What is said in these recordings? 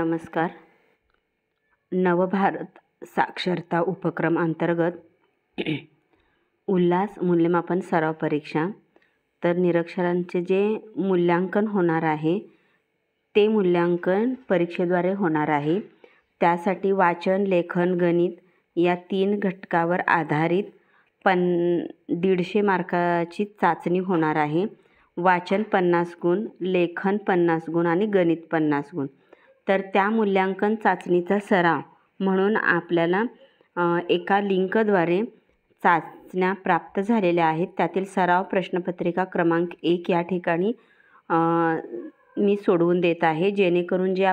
नमस्कार. नवभारत साक्षरता उपक्रम अंतर्गत उल्हास मूल्यमापन सराव परीक्षा. तर निरक्षरांचे जे मूल्यांकन होणार आहे ते मूल्यांकन परीक्षेद्वारे होणार आहे. त्यासाठी वाचन, लेखन, गणित या 3 घटकावर आधारित 150 मार्काची चाचणी होणार आहे. वाचन 50 गुण, लेखन 50 गुण आणि गणित 50 गुण. तर त्या मूल्यांकन चाचणीचा सराव म्हणून आपल्याला एका लिंकद्वारे चाचण्या प्राप्त झालेल्या आहेत. त्यातील सराव प्रश्नपत्रिका क्रमांक 1 या ठिकाणी मी सोडवून देत आहे, जेणेकरून जे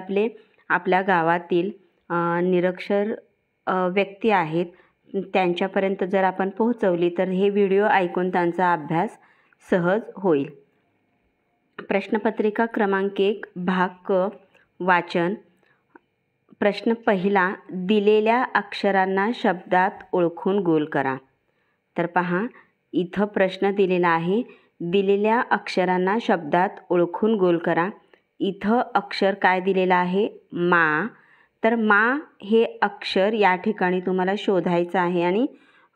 आपल्या गावातील निरक्षर व्यक्ती आहेत त्यांच्यापर्यंत जर आपण पोहोचवली तर हे व्हिडिओ ऐकून त्यांचा अभ्यास सहज होईल. प्रश्नपत्रिका क्रमांक 1 भाग क वाचन. प्रश्न पहिला, दिलेल्या अक्षरांना शब्दात ओळखून गोल करा. तर पहा, इथं प्रश्न दिलेला आहे, दिलेल्या अक्षरांना शब्दात ओळखून गोल करा. इथं अक्षर काय दिलेलं आहे? मा. तर मा हे अक्षर या ठिकाणी तुम्हाला शोधायचं आहे आणि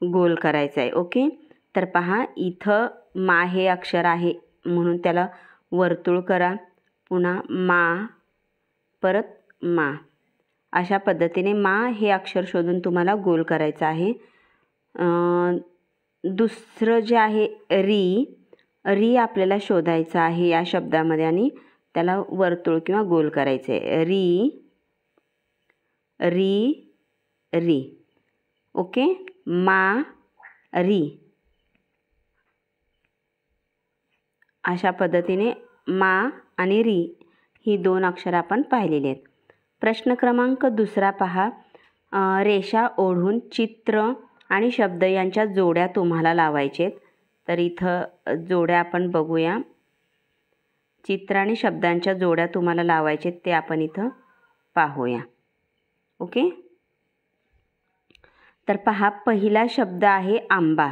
गोल करायचं आहे. ओके. तर पहा, इथं मा हे अक्षर आहे म्हणून त्याला वर्तुळ करा. पुन्हा मा, परत मा. अशा पद्धतीने मा हे अक्षर शोधून तुम्हाला गोल करायचं आहे. दुसरं जे आहे री. री आपल्याला शोधायचं आहे या शब्दामध्ये आणि त्याला वर्तुळ किंवा गोल करायचं आहे. री, री, री. ओके. मा, री. अशा पद्धतीने मा आणि री ही 2 अक्षर आपण पाहिलेली आहेत. प्रश्न क्रमांक 2 पहा, रेषा ओढून चित्र आणि शब्द यांच्या जोड्या तुम्हाला लावायचे आहेत. तर इथं जोड्या आपण बघूया. चित्र आणि शब्दांच्या जोड्या तुम्हाला लावायचे आहेत ते आपण इथं पाहूया. ओके. तर पहा, पहिला शब्द आहे आंबा.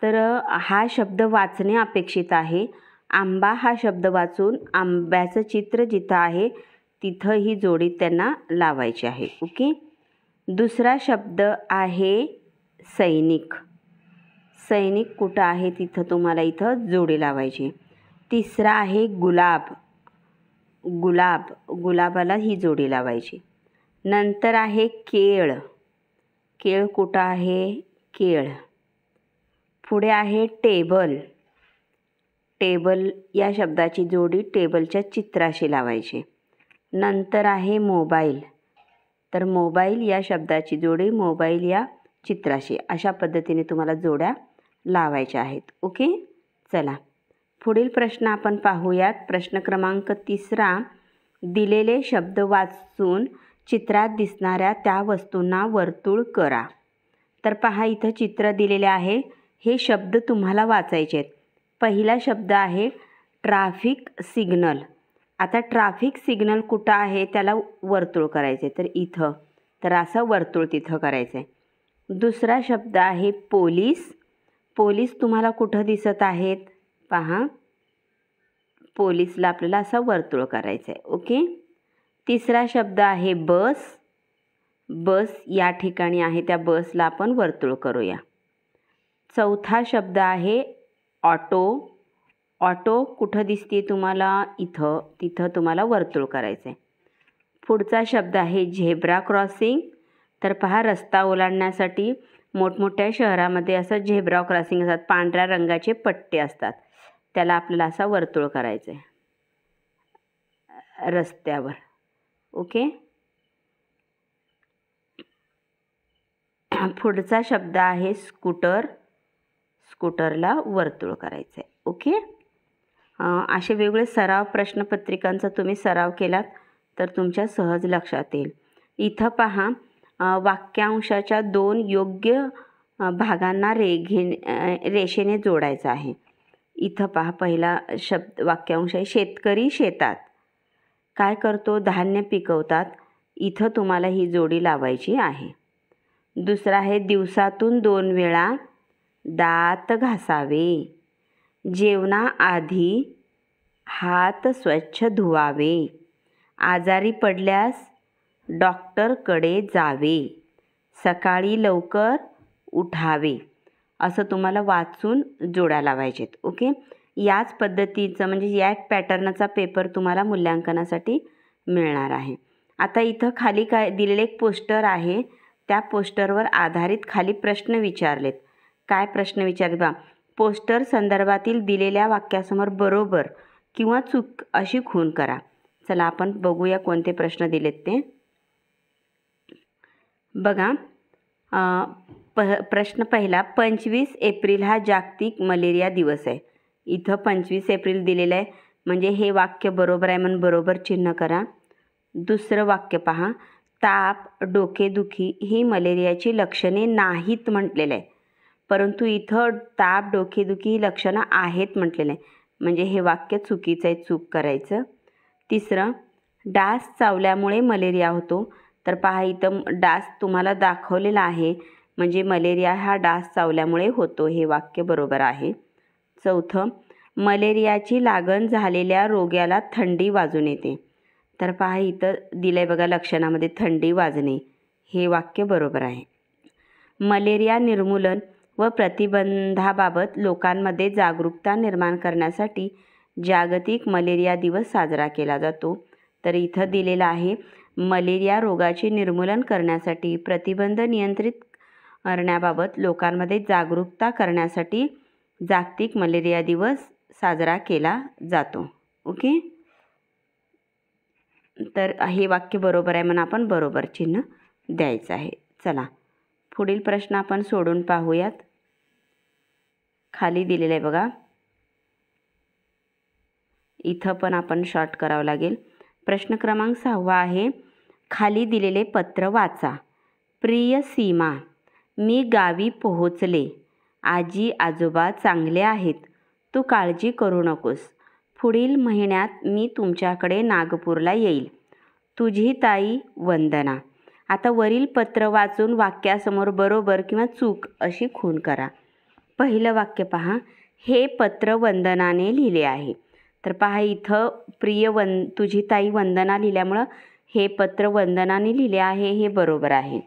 तर हा शब्द वाचणे अपेक्षित आहे. आंबा हा शब्द वाचून आंब्याचं चित्र जिथं आहे तिथं ही जोडी त्यांना लावायची आहे. ओके. दुसरा शब्द आहे सैनिक. सैनिक कुठं आहे तिथं तुम्हाला इथं जोडी लावायची. तिसरा आहे गुलाब. गुलाब, गुलाबाला ही जोडी लावायची. नंतर आहे केळ. केळ कुठं आहे? केळ. पुढे आहे टेबल. टेबल या शब्दाची जोडी टेबलच्या चित्राशी लावायची. नंतर आहे मोबाईल. तर मोबाईल या शब्दाची जोडी मोबाईल या चित्राशी. अशा पद्धतीने तुम्हाला जोड्या लावायच्या आहेत. ओके. चला, पुढील प्रश्न आपण पाहूयात. प्रश्न क्रमांक 3, दिलेले शब्द वाचून चित्रात दिसणाऱ्या त्या वस्तूंना वर्तुळ करा. तर पहा, इथं चित्र दिलेले आहे. हे शब्द तुम्हाला वाचायचे आहेत. पहिला शब्द आहे ट्रॅफिक सिग्नल. आता ट्रॅफिक सिग्नल कुठं आहे त्याला वर्तुळ करायचे. तर इथं, तर असं वर्तुळ तिथं करायचं आहे. दुसरा शब्द आहे पोलीस. पोलीस तुम्हाला कुठं दिसत आहेत? पहा, पोलीसला आपल्याला असं वर्तुळ करायचं आहे. ओके. तिसरा शब्द आहे बस. बस या ठिकाणी आहे, त्या बसला आपण वर्तुळ करूया. चौथा शब्द आहे ऑटो. ऑटो कुठं दिसते तुम्हाला? इथं, तिथं तुम्हाला वर्तुळ करायचं आहे. पुढचा शब्द आहे झेब्रा क्रॉसिंग. तर पहा, रस्ता ओलांडण्यासाठी मोठमोठ्या शहरामध्ये असं झेब्रा क्रॉसिंग असतात, पांढऱ्या रंगाचे पट्टे असतात, त्याला आपल्याला असा वर्तुळ करायचं आहे रस्त्यावर. ओके. पुढचा शब्द आहे स्कूटर. स्कूटरला वर्तुळ करायचं आहे. ओके. असे वेगवेगळे सराव प्रश्नपत्रिकांचा तुम्ही सराव केलात तर तुमच्या सहज लक्षात येईल. इथं पहा, वाक्यांशाच्या 2 योग्य भागांना रेषेने जोडायचं आहे. इथं पहा, पहिला शब्द वाक्यांश आहे शेतकरी शेतात. काय करतो? धान्य पिकवतात. इथं तुम्हाला ही जोडी लावायची आहे. दुसरा आहे दिवसातून 2 वेळा दात घासावे. जेवणाआधी हात स्वच्छ धुवावे. आजारी पडल्यास डॉक्टरकडे जावे, सकाळी लवकर उठावे, असं तुम्हाला वाचून जोड्या लावायचेत. ओके, याच पद्धतीचं म्हणजे या पॅटर्नचा पेपर तुम्हाला मूल्यांकनासाठी मिळणार आहे. आता इथं खाली काय दिलेले एक पोस्टर आहे, त्या पोस्टरवर आधारित खाली प्रश्न विचारलेत. काय प्रश्न विचारले बा, पोस्टर संदर्भातील दिलेल्या वाक्यासमोर बरोबर किंवा चूक अशी खूण करा. चला आपण बघूया कोणते प्रश्न दिलेत ते. बघा, प्रश्न पहिला, 25 एप्रिल हा जागतिक मलेरिया दिवस आहे. इथं 25 एप्रिल दिलेलं आहे म्हणजे हे वाक्य बरोबर आहे म्हणून बरोबर चिन्ह करा. दुसरं वाक्य पहा, ताप, डोकेदुखी ही मलेरियाची लक्षणे नाहीत म्हटलेलं आहे, परंतु इथं ताप, डोकेदुखी ही लक्षणं आहेत म्हटलेलं आहे, म्हणजे हे वाक्य चुकीचं आहे, चूक करायचं. तिसरं, डास चावल्यामुळे मलेरिया होतो. तर पहा इथं डास तुम्हाला दाखवलेला आहे, म्हणजे मलेरिया हा डास चावल्यामुळे होतो, हे वाक्य बरोबर आहे. चौथं, मलेरियाची लागण झालेल्या रोग्याला थंडी वाजून येते. तर पहा इथं दिलं आहे बघा लक्षणामध्ये थंडी वाजणे, हे वाक्य बरोबर आहे. मलेरिया निर्मूलन व प्रतिबंधाबाबत लोकांमध्ये जागरूकता निर्माण करण्यासाठी जागतिक मलेरिया दिवस साजरा केला जातो. तर इथं दिलेलं आहे, मलेरिया रोगाचे निर्मूलन करण्यासाठी प्रतिबंध नियंत्रित करण्याबाबत लोकांमध्ये जागरूकता करण्यासाठी जागतिक मलेरिया दिवस साजरा केला जातो. ओके, तर हे वाक्य बरोबर आहे म्हणून आपण बरोबर चिन्ह द्यायचं आहे. चला पुढील प्रश्न आपण सोडून पाहूयात. खाली दिलेलं आहे बघा, इथं पण आपण शॉर्ट करावं लागेल. प्रश्न क्रमांक 6 आहे, खाली दिलेले पत्र वाचा. प्रिय सीमा, मी गावी पोहोचले. आजी आजोबा चांगले आहेत. तू काळजी करू नकोस. पुढील महिन्यात मी तुमच्याकडे नागपूरला येईल. तुझी ताई वंदना. आता वरील पत्र वाचून वाक्यासमोर बरोबर किंवा चूक अशी खूण करा. पहिलं वाक्य पहा, हे पत्र वंदनाने लिहिले आहे. तर पहा इथं तुझी ताई वंदना लिहिल्यामुळं हे पत्र वंदनाने लिहिले आहे, हे बरोबर आहे.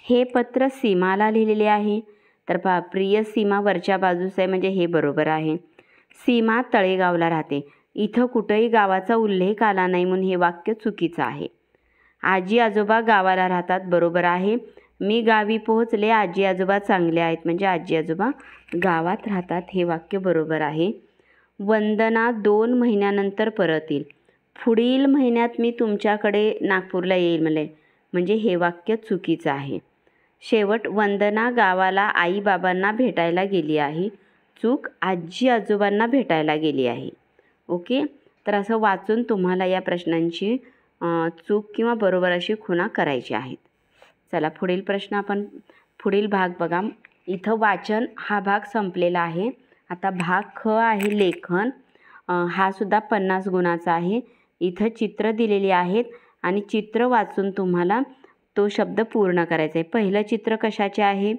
हे पत्र सीमाला लिहिलेले आहे. तर पहा प्रिय सीमा वरच्या बाजूस आहे म्हणजे हे बरोबर आहे. सीमा तळेगावला राहते. इथं कुठंही गावाचा उल्लेख आला नाही म्हणून हे वाक्य चुकीचं आहे. आजी आजोबा गावाला राहतात, बरोबर आहे. मी गावी पोहोचले, आजी आजोबा चांगले आहेत म्हणजे आजी आजोबा गावात राहतात, हे वाक्य बरोबर आहे. वंदना 2 महिन्यानंतर परत येईल. पुढील महिन्यात मी तुमच्याकडे नागपूरला येईल म्हणजे हे वाक्य चुकीचं आहे. शेवट, वंदना गावाला आई बाबांना भेटायला गेली आहे. चूक, आजी आजोबांना भेटायला गेली आहे. ओके, तर असं वाचून तुम्हाला या प्रश्नांची चूक किंवा बरोबर अशी खुणा करायची आहेत. चला पुढील प्रश्न आपण पुढील भाग बघा. इथं वाचन हा भाग संपलेला आहे. आता भाग ख आहे लेखन. हा सुद्धा 50 गुणाचा आहे. इथं चित्र दिलेली आहेत आणि चित्र वाचून तुम्हाला तो शब्द पूर्ण करायचा आहे. पहिलं चित्र कशाचे आहे,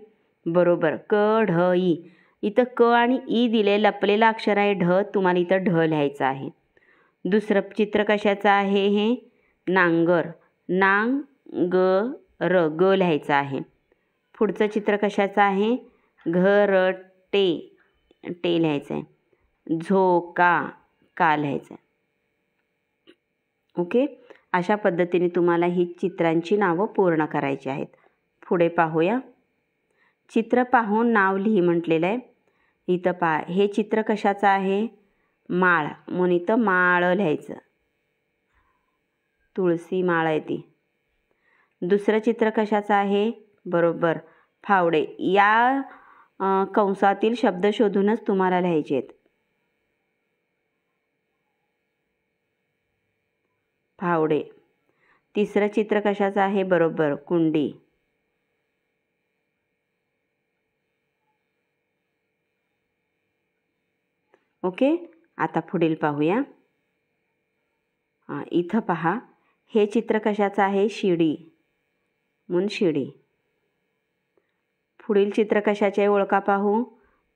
बरोबर क ढ ई. इथं क आणि ई दिले, लपलेलं अक्षर आहे ढ, तुम्हाला इथं ढ लिहायचं आहे. दुसरं चित्र कशाचं आहे, हे नांगर, नांग ग र, ग लिहायचं आहे. पुढचं चित्र कशाचं आहे, घर टे, टे लिहायचं आहे. झोका, का लिहायचं आहे. ओके, अशा पद्धतीने तुम्हाला ही चित्रांची नावं पूर्ण करायची आहेत. पुढे पाहूया. चित्र पाहून नाव लिही म्हटलेलं आहे. इथं पहा, हे चित्र कशाचं आहे, माळ, म्हणून इथं माळ लिहायचं. तुळशी माळ आहे ती. दुसरं चित्र कशाचं आहे, बरोबर फावडे. या कंसातील शब्द शोधूनच तुम्हाला लिहायचे आहेत. फावडे. तिसरं चित्र कशाचं आहे, बरोबर कुंडी. ओके, आता पुढील पाहूया. इथं पहा, हे चित्र कशाचं आहे, शिडी, म्हणून शिडी. पुढील चित्र कशाचे आहे, ओळखा पाहू,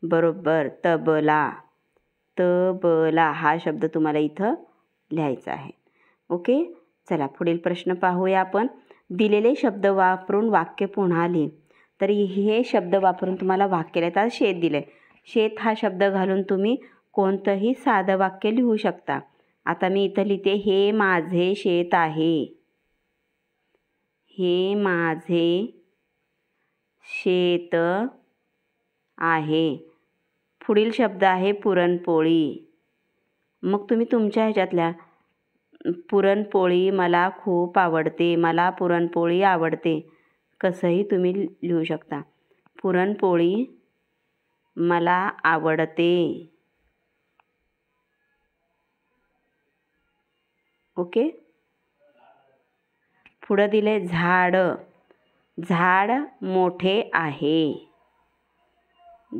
बरोबर तबला. तबला हा शब्द तुम्हाला इथं लिहायचा आहे. ओके, चला पुढील प्रश्न पाहूया आपण. दिलेले शब्द वापरून वाक्य पुन्हा लिही. तर हे शब्द वापरून तुम्हाला वाक्य लिहायचं. आता शेत दिलं आहे. शेत हा शब्द घालून तुम्ही कोणतंही साधं वाक्य लिहू शकता. आता मी इथं लिहिते, हे माझे शेत आहे. हे माझे शेत आहे. पुढील शब्द आहे पुरणपोळी. मग तुम्ही तुमच्या ह्याच्यातल्या पुरणपोळी मला खूप आवडते, मला पुरणपोळी आवडते, कसंही तुम्ही लिहू शकता. पुरणपोळी मला आवडते. ओके. पुढं दिले झाड. झाड मोठे आहे.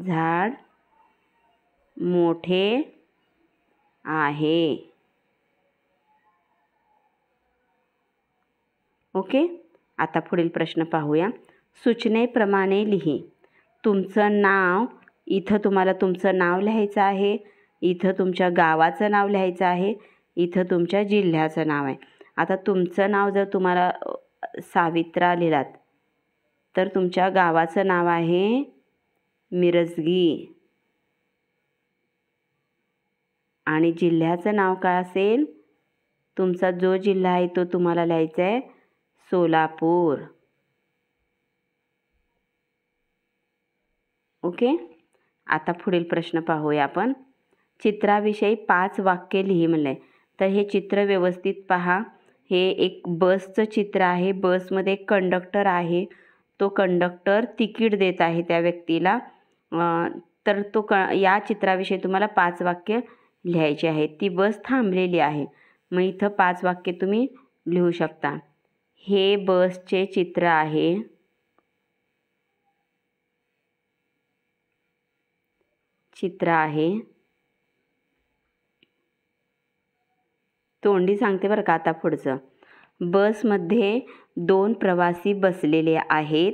झाड मोठे आहे. ओके. आता पुढील प्रश्न पाहूया. सूचनेप्रमाणे लिही. तुमचं नाव, इथं तुम्हाला तुमचं नाव लिहायचं आहे, इथं तुमच्या गावाचं नाव लिहायचं आहे, इथं तुमच्या जिल्ह्याचं नाव आहे. आता तुमचं नाव जर तुम्हाला सावित्रा लिहिलात तर तुमच्या गावाचं नाव आहे मिरजगी आणि जिल्ह्याचं नाव काय असेल, तुमचा जो जिल्हा आहे तो तुम्हाला लिहायचा आहे सोलापूर. ओके. आता पुढील प्रश्न पाहूया आपण. चित्राविषयी 5 वाक्य लिही म्हणले. तर हे चित्र व्यवस्थित पहा. हे एक बसचं चित्र आहे. बसमध्ये कंडक्टर आहे. तो कंडक्टर तिकीट देत आहे त्या व्यक्तीला. तर या चित्राविषयी तुम्हाला 5 वाक्य लिहायची आहेत. ती बस थांबलेली आहे. मग इथं 5 वाक्य तुम्ही लिहू शकता. हे बसचे चित्र आहे. चित्र आहे. तोंडी सांगते बरं का आता पुढचं. बसमध्ये 2 प्रवासी बसलेले आहेत.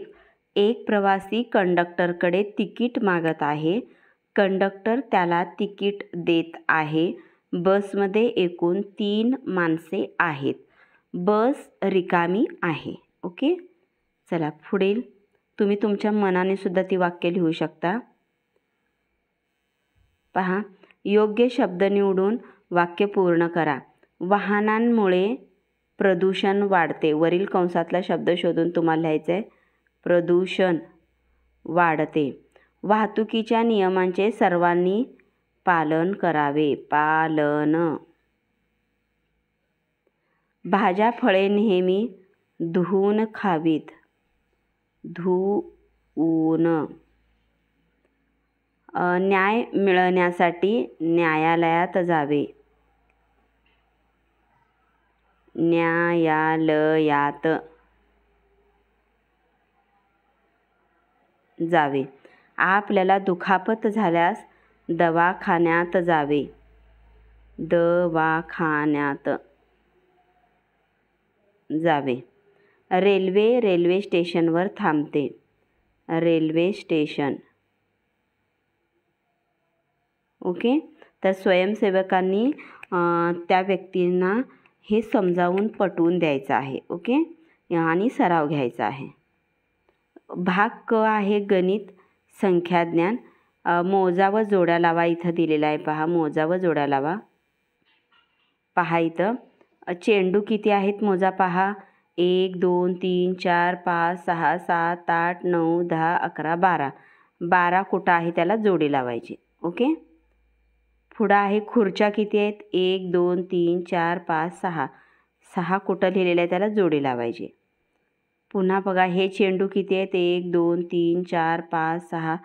एक प्रवासी कंडक्टरकडे तिकीट मागत आहे. कंडक्टर त्याला तिकीट देत आहे. बसमध्ये एकूण 3 माणसे आहेत. बस रिकामी आहे. ओके. चला पुढील. तुम्ही तुमच्या मनाने सुद्धा ती वाक्य लिहू शकता. पहा. योग्य शब्द निवडून वाक्य पूर्ण करा. वाहनांमुळे प्रदूषण वाढते. वरील कंसातला शब्द शोधून तुम्हाला लिहायचं आहे. प्रदूषण वाढते. वाहतुकीच्या नियमांचे सर्वांनी पालन करावे. पालन. भाज्या फळे नेहमी धुवून खावीत. धुवून. न्याय मिळण्यासाठी न्यायालयात जावे. न्यायालयात जावे. आपल्याला दुखापत झाल्यास दवाखान्यात जावे. दवाखान्यात जावे. रेल्वे स्टेशनवर थांबते. Railway station. ओके. तर स्वयंसेवकांनी त्या व्यक्तींना हे समजावून पटवून द्यायचं आहे. ओके. आणि सराव घ्यायचा आहे. भाग क आहे गणित संख्याज्ञान. मोजा व जोड्या लावा इथं दिलेला आहे. पहा. मोजा व जोड्या लावा. पहा इथं चेंडू किती आहेत मोजा. पहा. 1 2 3 4 5 6 7 8 9 10 11 12. 12 कुठं आहे त्याला जोडी लावायची. ओके. पुढं आहे खुर्च्या किती आहेत. 1 2 3 4 5 6. 6 कुठं लिहिलेलं आहे त्याला जोडी लावायची. पुन्हा बघा हे चेंडू किती आहेत. 1 2 3 4 5 6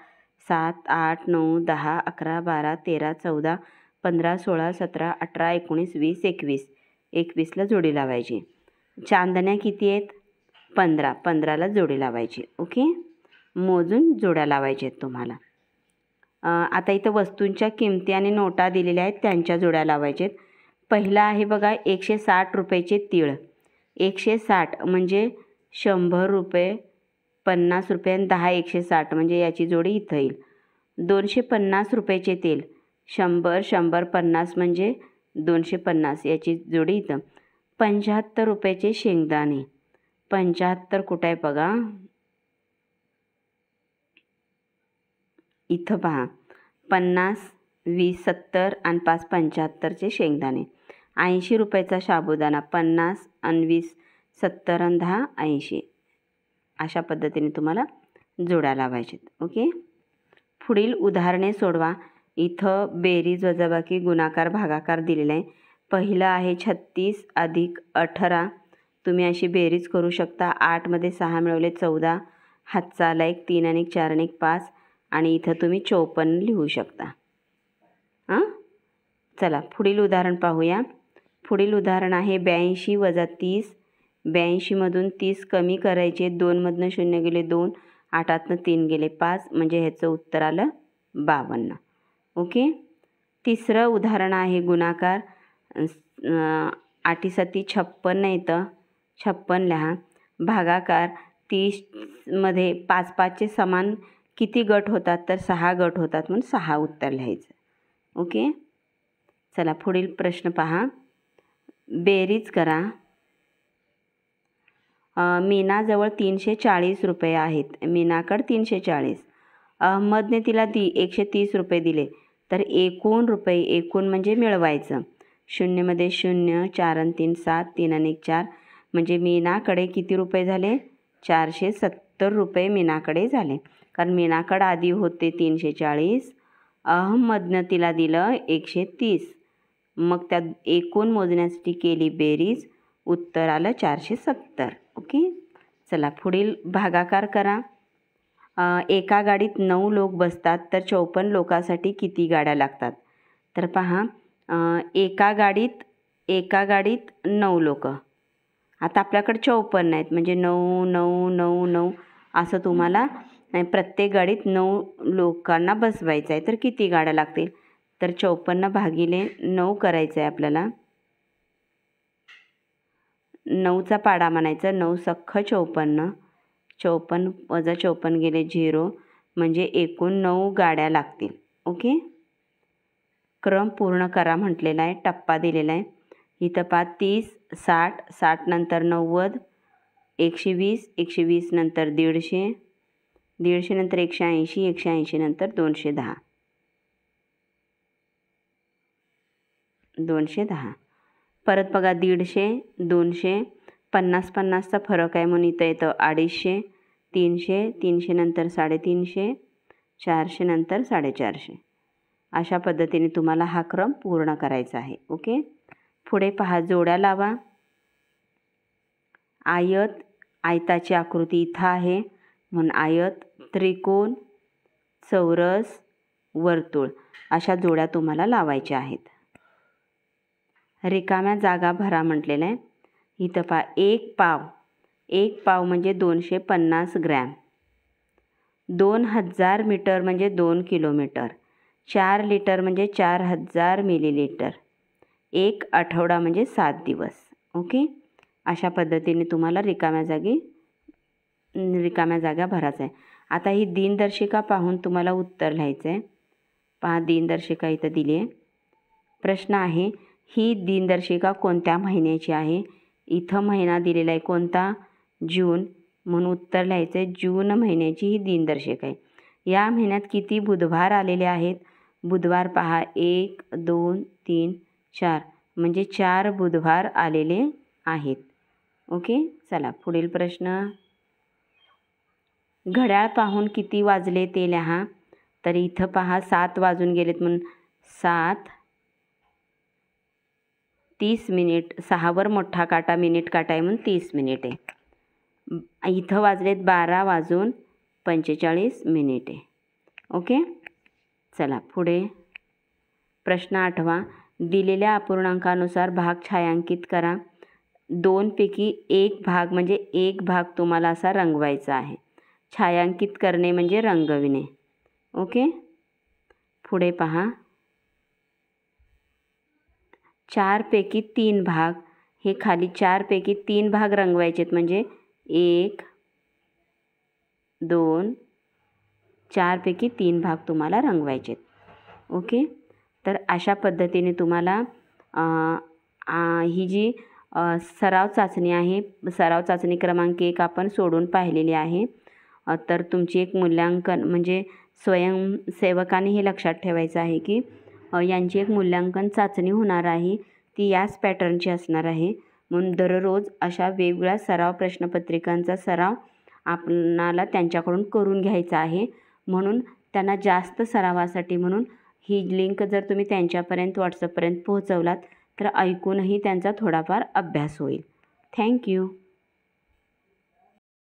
7 8 9 10 11 12 13 14 15 16 17 18 19 20 21. 21ला जोडी लावायची. चांदण्या किती आहेत. 15. 15ला जोडी लावायची. ओके. मोजून जोड्या लावायच्या आहेत तुम्हाला. आता इथं वस्तूंच्या किमती आणि नोटा दिलेल्या आहेत त्यांच्या जोड्या लावायच्या आहेत. पहिला आहे बघा 160 रुपयाचे तीळ. 160 म्हणजे 100 रुपये, 50 रुपये आणि 10 160 म्हणजे याची जोडी इथं येईल. 250 रुपयाचे तेल. 100 100 50 म्हणजे 250 याची जोडी इथं. 75 रुपयाचे शेंगदाणे. 75 कुठं आहे बघा, इथं पहा. 50, 20, 70 आणि 5, 75चे शेंगदाणे. 80 रुपयाचा साबुदाणा. 50 आणि 20, 70 आणि 10, 80. अशा पद्धतीने तुम्हाला जोड्या लावायच्यात. ओके. पुढील उदाहरणे सोडवा. इथं बेरीज, वजाबाकी, गुणाकार, भागाकार दिलेला आहे. पहिलं आहे 36 अधिक 18. तुम्ही अशी बेरीज करू शकता. 8 मध्ये 6 मिळवले 14. हातचा आला 1, 3 आणि 4 आणि 5 आणि इथं तुम्ही 54 लिहू शकता. चला पुढील उदाहरण पाहूया. पुढील उदाहरण आहे 82 वजा 30. 82मधून 30 कमी करायचे. 2मधनं 0 गेले 2, 8तनं 3 गेले 5, म्हणजे ह्याचं उत्तर आलं 52. ओके. तिसरं उदाहरण आहे गुणाकार. 8 7 56 येतं, 56 लिहा. भागाकार 30मध्ये 5 5चे समान किती गट होतात, तर 6 गट होतात, म्हणून 6 उत्तर लिहायचं. ओके. चला पुढील प्रश्न पहा. बेरीज करा. मीनाजवळ 340 रुपये आहेत. मीनाकडे 340. अहमदने तिला 130 रुपये दिले. तर एकूण रुपये, एकूण म्हणजे मिळवायचं. 0मध्ये 0, 4 आणि 3 7, 3 आणि 1 4, म्हणजे मीनाकडे किती रुपये झाले, 470 रुपये मीनाकडे झाले. कारण मीनाकडे आधी होते 340. अहमदनं तिला दिलं 130. मग त्या एकूण मोजण्यासाठी केली बेरीज, उत्तर आलं 470. ओके. चला पुढील भागाकार करा. एका गाडीत 9 लोक बसतात, तर 54 लोकांसाठी किती गाड्या लागतात. तर पहा, एका गाडीत 9 लोक. आता आपल्याकडे 54 आहेत, म्हणजे 9 9 9 9 असं तुम्हाला प्रत्येक गाडीत 9 लोकांना बसवायचं आहे. तर किती गाड्या लागतील, तर 54 भागिले 9 करायचं आहे आपल्याला. 9चा पाडा म्हणायचा. 9 सख्ख 54. 54 वजा 54 गेले 0, म्हणजे एकूण 9 गाड्या लागतील. ओके. क्रम पूर्ण करा म्हटलेला आहे, टप्पा दिलेला आहे. इथं पहा 30, 60, 60 नंतर 90, 120, 120 नंतर 150, 150 नंतर 180, 180 नंतर 210, 210. परत बघा 150, 200, 50 50चा फरक आहे म्हणून इथं येतं 250, 300, 300 नंतर 350, 400 नंतर 450. अशा पद्धतीने तुम्हाला हा क्रम पूर्ण करायचा आहे. ओके. पुढे पहा, जोड्या लावा. आयताची आकृती इथं आहे म्हणून आयत, त्रिकोण, चौरस, वर्तुळ अशा जोड्या तुम्हाला लावायच्या आहेत. रिकाम्या जागा भरा म्हटलेलं आहे. इथं पहा, एक पाव म्हणजे 250 ग्रॅम. 2000 मीटर म्हणजे 2 किलोमीटर. 4 लिटर म्हणजे 4000 मिलीलिटर. 1 आठवडा म्हणजे 7 दिवस. ओके. अशा पद्धतीने तुम्हाला रिकाम्या जागा भरायचं आहे. आता ही दिनदर्शिका पाहून तुम्हाला उत्तर लिहायचं आहे. पहा, दिनदर्शिका इथं दिली आहे. प्रश्न आहे, ही दिनदर्शिका कोणत्या महिन्याची आहे. इथं महिना दिलेला आहे कोणता, जून, म्हणून उत्तर लिहायचं आहे जून महिन्याची ही दिनदर्शिका आहे. या महिन्यात किती बुधवार आलेले आहेत. बुधवार पहा, 1 2 3 4, म्हणजे 4 बुधवार आलेले आहेत. ओके. चला पुढील प्रश्न. घड्याळ पाहून किती वाजले ते लिहा. तर इथं पहा 7 वाजून गेलेत म्हणून 7 30 मिनिट. 6वर मोठा काटा मिनिट काटा आहे म्हणून 30 मिनिट आहे. इथं वाजलेत 12 वाजून 45 मिनिटे. ओके. चला पुढे प्रश्न 8वा. दिलेल्या अपूर्णांकानुसार भाग छायांकित करा. 2 पैकी 1 भाग म्हणजे 1 भाग तुम्हाला असा रंगवायचा आहे. छायांकित करणे म्हणजे रंगविणे. ओके. पुढे पहा, 4 पैकी 3 भाग, हे खाली 4 पैकी 3 भाग रंगवायचेत, म्हणजे 1 2 4 पैकी 3 भाग तुम्हाला रंगवायचेत. ओके. तर अशा पद्धतीने तुम्हाला ही जी सराव चाचणी आहे. सराव चाचणी क्रमांक 1 आपण सोडून पाहिलेली आहे. तर तुमची एक मूल्यांकन म्हणजे स्वयंसेवकाने हे लक्षात ठेवायचं आहे की यांची एक मूल्यांकन चाचणी होणार आहे, ती याच पॅटर्नची असणार आहे. म्हणून दररोज अशा वेगवेगळ्या सराव प्रश्नपत्रिकांचा सराव आपणाला त्यांच्याकडून करून घ्यायचा आहे. म्हणून त्यांना जास्त सरावासाठी म्हणून ही लिंक जर तुम्ही त्यांच्यापर्यंत व्हॉट्सअपपर्यंत पोहोचवलात तर ऐकूनही त्यांचा थोडाफार अभ्यास होईल. थँक्यू.